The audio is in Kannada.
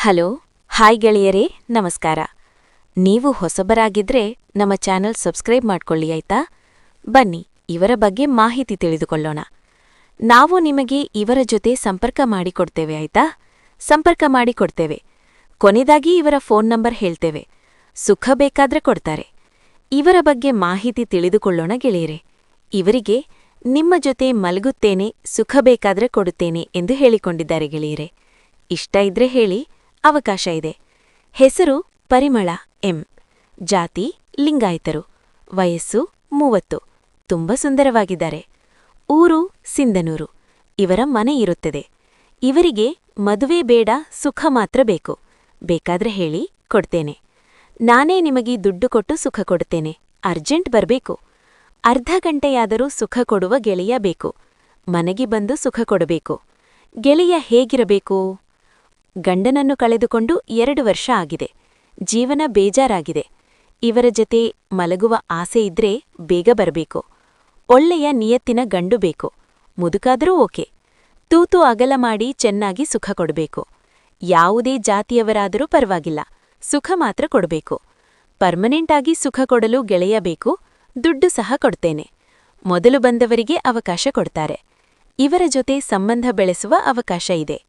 ಹಲೋ ಹಾಯ್ ಗೆಳೆಯರೇ, ನಮಸ್ಕಾರ. ನೀವು ಹೊಸಬರಾಗಿದ್ರೆ ನಮ್ಮ ಚಾನೆಲ್ ಸಬ್ಸ್ಕ್ರೈಬ್ ಮಾಡ್ಕೊಳ್ಳಿ ಆಯ್ತಾ. ಬನ್ನಿ ಇವರ ಬಗ್ಗೆ ಮಾಹಿತಿ ತಿಳಿದುಕೊಳ್ಳೋಣ. ನಾವು ನಿಮಗೆ ಇವರ ಜೊತೆ ಸಂಪರ್ಕ ಮಾಡಿಕೊಡ್ತೇವೆ ಆಯ್ತಾ. ಸಂಪರ್ಕ ಮಾಡಿಕೊಡ್ತೇವೆ. ಕೊನೆದಾಗಿ ಇವರ ಫೋನ್ ನಂಬರ್ ಹೇಳ್ತೇವೆ. ಸುಖ ಬೇಕಾದ್ರೆ ಕೊಡ್ತಾರೆ. ಇವರ ಬಗ್ಗೆ ಮಾಹಿತಿ ತಿಳಿದುಕೊಳ್ಳೋಣ ಗೆಳೆಯರೇ. ಇವರಿಗೆ ನಿಮ್ಮ ಜೊತೆ ಮಲಗುತ್ತೇನೆ, ಸುಖ ಬೇಕಾದ್ರೆ ಕೊಡುತ್ತೇನೆ ಎಂದು ಹೇಳಿಕೊಂಡಿದ್ದಾರೆ ಗೆಳೆಯರೇ. ಇಷ್ಟ ಇದ್ರೆ ಹೇಳಿ, ಅವಕಾಶ ಇದೆ. ಹೆಸರು ಪರಿಮಳ ಎಂ. ಜಾತಿ ಲಿಂಗಾಯತರು. ವಯಸ್ಸು 30. ತುಂಬ ಸುಂದರವಾಗಿದ್ದಾರೆ. ಊರು ಸಿಂಧನೂರು. ಇವರ ಮನೆ ಇರುತ್ತದೆ. ಇವರಿಗೆ ಮದುವೆ ಬೇಡ, ಸುಖ ಮಾತ್ರ ಬೇಕು. ಬೇಕಾದ್ರೆ ಹೇಳಿ, ಕೊಡ್ತೇನೆ. ನಾನೇ ನಿಮಗೆ ದುಡ್ಡು ಕೊಟ್ಟು ಸುಖ ಕೊಡುತ್ತೇನೆ. ಅರ್ಜೆಂಟ್ ಬರಬೇಕು. ಅರ್ಧ ಗಂಟೆಯಾದರೂ ಸುಖ ಕೊಡುವ ಗೆಳೆಯ ಬೇಕು. ಮನೆಗೆ ಬಂದು ಸುಖ ಕೊಡಬೇಕು. ಗೆಳೆಯ ಹೇಗಿರಬೇಕು? ಗಂಡನನ್ನು ಕಳೆದುಕೊಂಡು 2 ವರ್ಷ ಆಗಿದೆ. ಜೀವನ ಬೇಜಾರಾಗಿದೆ. ಇವರ ಜೊತೆ ಮಲಗುವ ಆಸೆ ಇದ್ರೆ ಬೇಗ ಬರಬೇಕು. ಒಳ್ಳೆಯ ನಿಯತ್ತಿನ ಗಂಡು ಬೇಕು. ಮುದುಕಾದರೂ ಓಕೆ. ತೂತು ಅಗಲ ಮಾಡಿ ಚೆನ್ನಾಗಿ ಸುಖ ಕೊಡಬೇಕು. ಯಾವುದೇ ಜಾತಿಯವರಾದರೂ ಪರವಾಗಿಲ್ಲ, ಸುಖ ಮಾತ್ರ ಕೊಡಬೇಕು. ಪರ್ಮನೆಂಟಾಗಿ ಸುಖ ಕೊಡಲು ಗೆಳೆಯ ಬೇಕು. ದುಡ್ಡು ಸಹ ಕೊಡ್ತೇನೆ. ಮೊದಲು ಬಂದವರಿಗೆ ಅವಕಾಶ ಕೊಡ್ತಾರೆ. ಇವರ ಜೊತೆ ಸಂಬಂಧ ಬೆಳೆಸುವ ಅವಕಾಶ ಇದೆ.